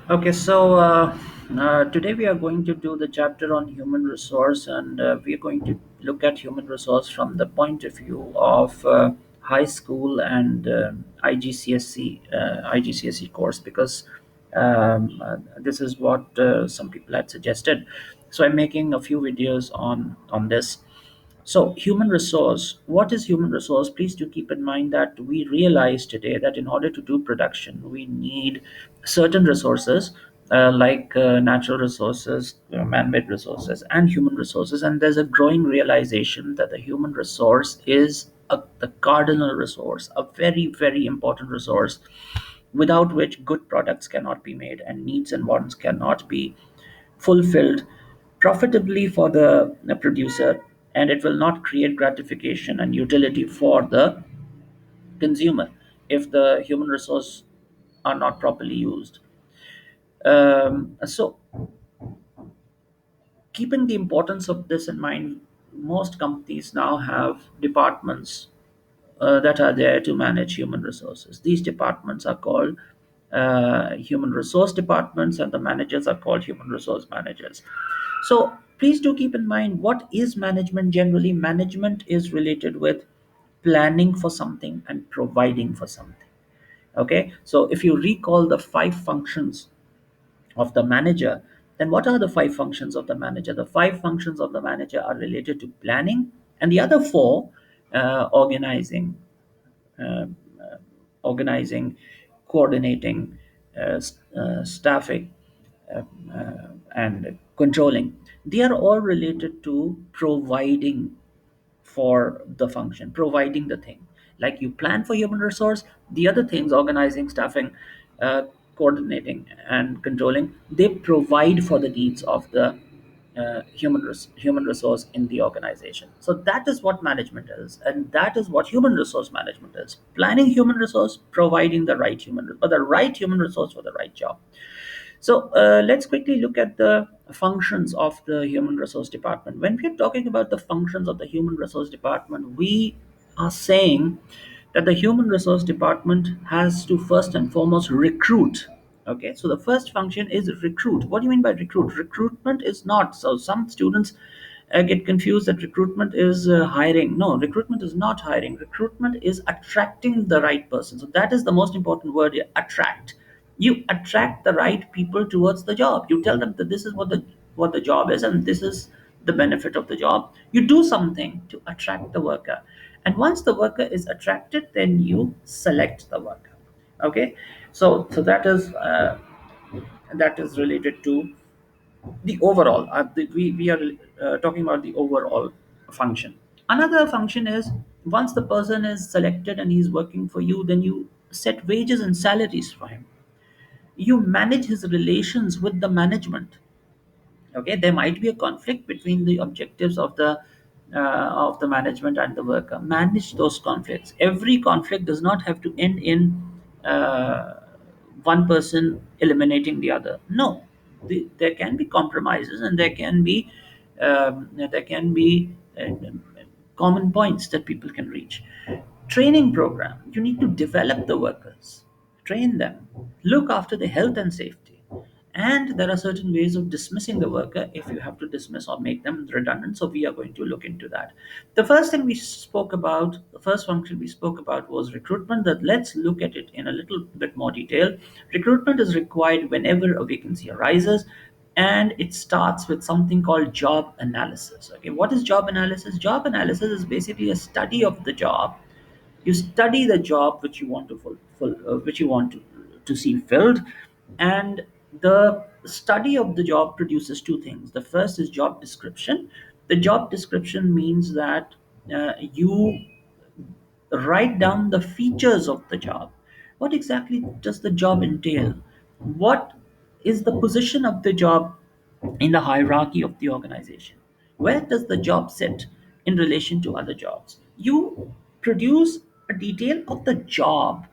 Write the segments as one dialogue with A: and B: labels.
A: Okay, so today we are going to do the chapter on human resource, and we are going to look at human resource from the point of view of high school and IGCSE IGCSE course because this is what some people had suggested. So I'm making a few videos on this. So, human resource. What is human resource? Please do keep in mind that we realize today that in order to do production, we need certain resources like natural resources, man made resources, and human resources. And there's a growing realization that the human resource is the cardinal resource, a very, very important resource without which good products cannot be made and needs and wants cannot be fulfilled profitably for the producer, and it will not create gratification and utility for the consumer if the human resource are not properly used. So keeping the importance of this in mind, most companies now have departments that are there to manage human resources. These departments are called human resource departments, and the managers are called human resource managers. So please do keep in mind, what is management generally? Management is related with planning for something and providing for something. Okay, so if you recall the five functions of the manager, then what are the five functions of the manager? The five functions of the manager are related to planning, and the other four, organizing, uh, uh, organizing, coordinating, staffing, uh, and controlling. They are all related to providing for the function, providing the thing. Like you plan for human resource, the other things, organizing, staffing, uh, coordinating, and controlling, they provide for the needs of the human resource in the organization. So that is what management is, and that is what human resource management is: planning human resource, providing the right or the right human resource for the right job. So let's quickly look at the functions of the human resource department. When we're talking about the functions of the human resource department, we are saying that the human resource department has to first and foremost recruit. Okay, so the first function is recruit. What do you mean by recruit? Recruitment is not, so some students get confused that recruitment is hiring. No, recruitment is not hiring. Recruitment is attracting the right person. So that is the most important word here: attract. You attract the right people towards the job. You tell them that this is what the job is, and this is the benefit of the job. You do something to attract the worker, and once the worker is attracted, then you select the worker. Okay, so that is related to the overall. We are talking about the overall function. Another function is, once the person is selected and he's working for you, then you set wages and salaries for him. You manage his relations with the management. Okay, there might be a conflict between the objectives of the management and the worker. Manage those conflicts. Every conflict does not have to end in uh, one person eliminating the other. No, there can be compromises, and there can be common points that people can reach. Training program: you need to develop the workers, train them, look after the health and safety. And there are certain ways of dismissing the worker if you have to dismiss or make them redundant. So we are going to look into that. The first function we spoke about was recruitment. That let's look at it in a little bit more detail. Recruitment is required whenever a vacancy arises, and it starts with something called job analysis. Okay, what is job analysis? Job analysis is basically a study of the job. You study the job which you want to which you want to see filled, and the study of the job produces two things. The first is job description. The job description means that you write down the features of the job. What exactly does the job entail? What is the position of the job in the hierarchy of the organization? Where does the job sit in relation to other jobs? You produce a detail of the job.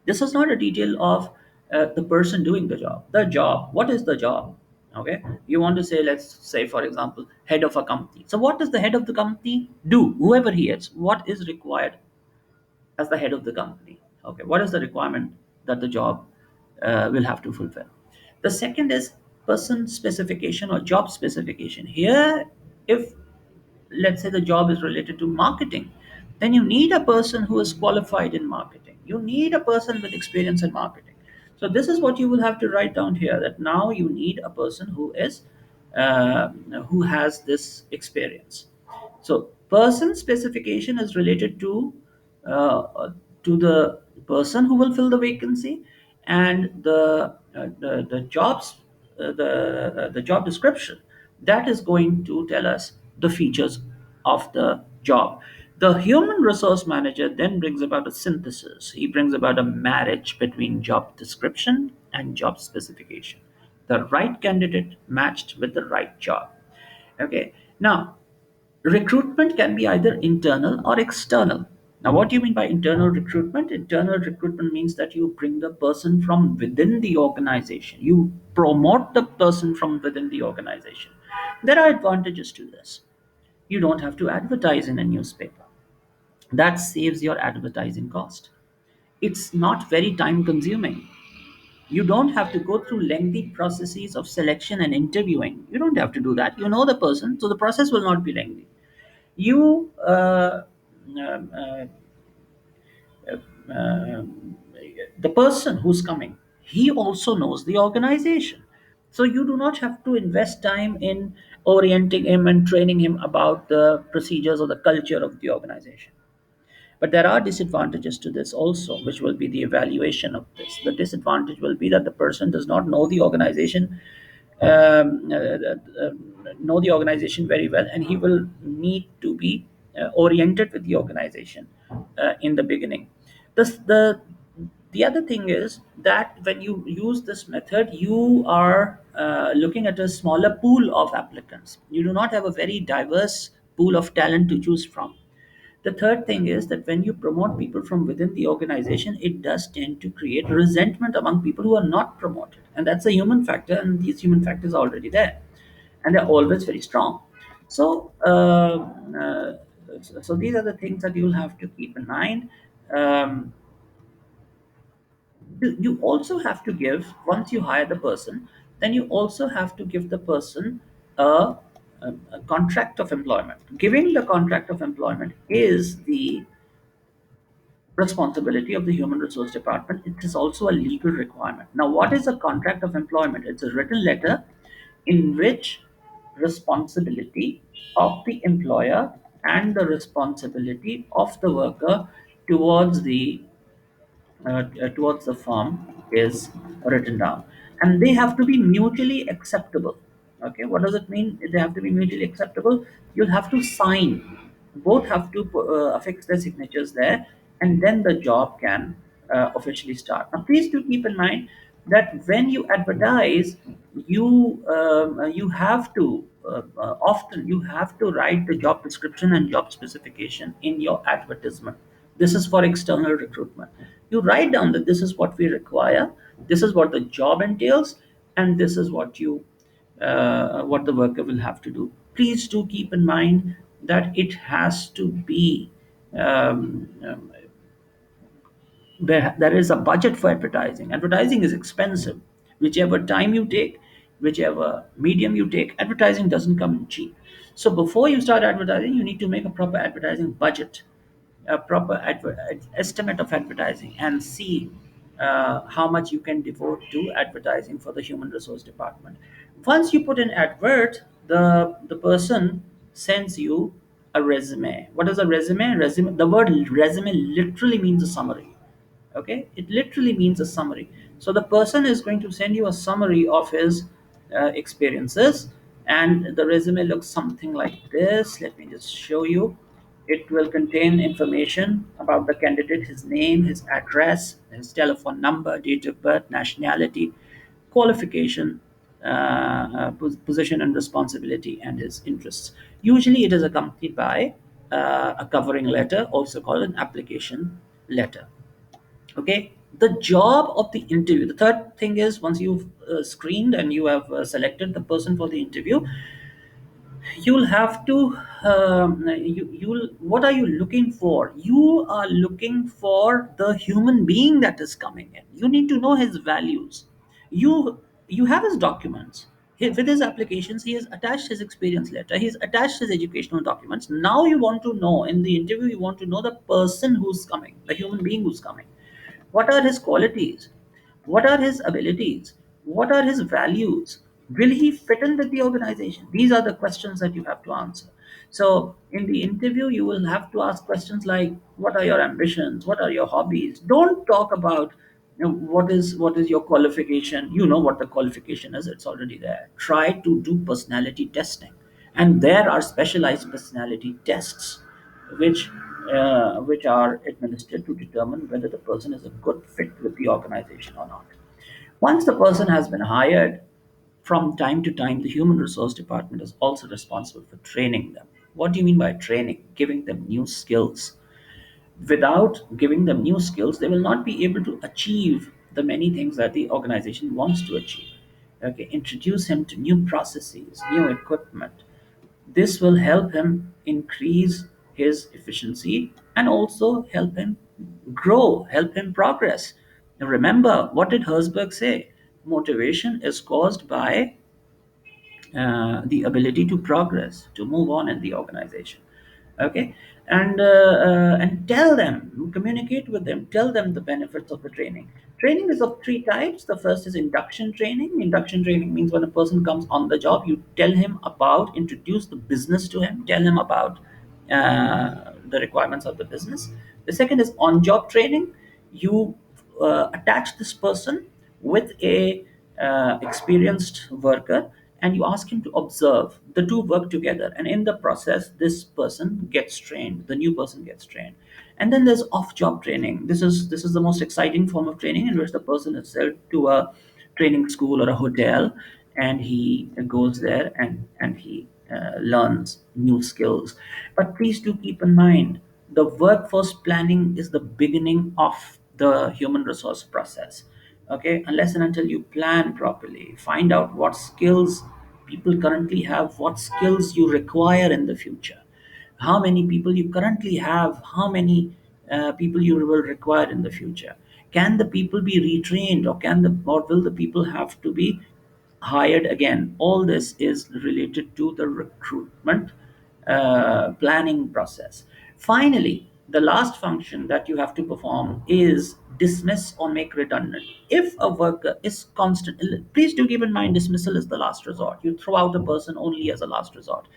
A: This is not a detail of the person doing the job. The job. What is the job? Okay. You want to say, let's say, for example, head of a company. So, what does the head of the company do? Whoever he is, what is required as the head of the company? Okay. What is the requirement that the job will have to fulfill? The second is person specification or job specification. Here, if let's say the job is related to marketing, then you need a person who is qualified in marketing. You need a person with experience in marketing. So this is what you will have to write down here, that now you need a person uh, who has this experience. So person specification is related uh, to the person who will fill the vacancy, and the jobs the job description, that is going to tell us the features of the job. The human resource manager then brings about a synthesis. He brings about a marriage between job description and job specification, the right candidate matched with the right job. Okay, now recruitment can be either internal or external. Now, what do you mean by internal recruitment? Internal recruitment means that you bring the person from within the organization, you promote the person from within the organization. There are advantages to this. You don't have to advertise in a newspaper, that saves your advertising cost. It's not very time consuming. You don't have to go through lengthy processes of selection and interviewing. You don't have to do that. You know the person, so the process will not be lengthy. You um, uh, uh, the person who's coming, he also knows the organization, so you do not have to invest time in orienting him and training him about the procedures or the culture of the organization. But there are disadvantages to this also, which will be the evaluation of this. The disadvantage will be that the person does not know the organization, um, uh, uh, uh, know the organization very well, and he will need to be oriented with the organization in the beginning. The other thing is that when you use this method, you are looking at a smaller pool of applicants. You do not have a very diverse pool of talent to choose from. The third thing is that when you promote people from within the organization, it does tend to create resentment among people who are not promoted. And that's a human factor, and these human factors are already there. And they're always very strong. So, so these are the things that you'll have to keep in mind. Um, you also have to give, once you hire the person, then you also have to give the person a contract of employment. Giving the contract of employment is the responsibility of the human resource department. It is also a legal requirement. Now, what is a contract of employment? It's a written letter in which responsibility of the employer and the responsibility of the worker towards the firm is written down, and they have to be mutually acceptable. Okay, what does it mean? They have to be mutually acceptable. You'll have to sign, both have to affix their signatures there, and then the job can officially start. Now please do keep in mind that when you advertise, you have to often you have to write the job description and job specification in your advertisement. This is for external recruitment. You write down that this is what we require, this is what the job entails, and this is what the worker will have to do. Please do keep in mind that it has to be um, um, there is a budget for advertising. Advertising is expensive. Whichever time you take, whichever medium you take, advertising doesn't come in cheap. So before you start advertising, you need to make a proper advertising budget, a proper estimate of advertising, and see how much you can devote to advertising for the human resource department. Once you put an advert, the person sends you a resume. What is a resume? Resume. The word resume literally means a summary. Okay, it literally means a summary. So the person is going to send you a summary of his experiences, and the resume looks something like this. Let me just show you. It will contain information about the candidate: his name, his address, his telephone number, date of birth, nationality, qualification, position and responsibility, and his interests. Usually it is accompanied by a covering letter, also called an application letter. Okay, the job of the interview, the third thing is, once you've screened and you have selected the person for the interview, you'll have to you'll what are you looking for? You are looking for the human being that is coming in. You need to know his values. You you have his documents. With his applications, he has attached his experience letter, he's attached his educational documents. Now you want to know, in the interview, you want to know the person who's coming, the human being who's coming. What are his qualities? What are his abilities? What are his values? Will he fit in with the organization? These are the questions that you have to answer. So, in the interview, you will have to ask questions like, "What are your ambitions? What are your hobbies?" Don't talk about, what is your qualification. You know what the qualification is; it's already there. Try to do personality testing, and there are specialized personality tests which are administered to determine whether the person is a good fit with the organization or not. Once the person has been hired, from time to time, the human resource department is also responsible for training them. What do you mean by training? Giving them new skills. Without giving them new skills, they will not be able to achieve the many things that the organization wants to achieve. Okay, introduce him to new processes, new equipment. This will help him increase his efficiency and also help him grow, help him progress. Now remember, what did Herzberg say? Motivation is caused by the ability to progress, to move on in the organization. Okay, and tell them, communicate with them, tell them the benefits of the training. Training is of three types. The first is induction training. Induction training means when a person comes on the job, you tell him about, introduce the business to him, tell him about the requirements of the business. The second is on job training. You attach this person with a experienced worker, and you ask him to observe. The two work together, and in the process, this person gets trained, the new person gets trained. And then there's off job training. This is the most exciting form of training, in which the person is sent to a training school or a hotel, and he goes there and he learns new skills. But please do keep in mind, the workforce planning is the beginning of the human resource process. Okay, unless and until you plan properly, find out what skills people currently have, what skills you require in the future, how many people you currently have, how many people you will require in the future. Can the people be retrained, or will the people have to be hired again? All this is related to the recruitment planning process. Finally, the last function that you have to perform is dismiss or make redundant. If a worker is constant, please do keep in mind, dismissal is the last resort. You throw out a person only as a last resort.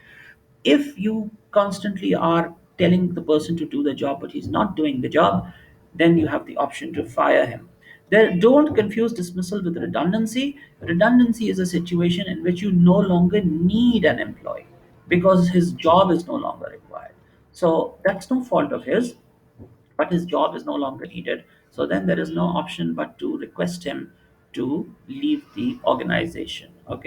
A: If you constantly are telling the person to do the job but he's not doing the job, then you have the option to fire him. There, don't confuse dismissal with redundancy. Redundancy is a situation in which you no longer need an employee because his job is no longer required. So that's no fault of his, but his job is no longer needed. So then there is no option but to request him to leave the organization. Okay.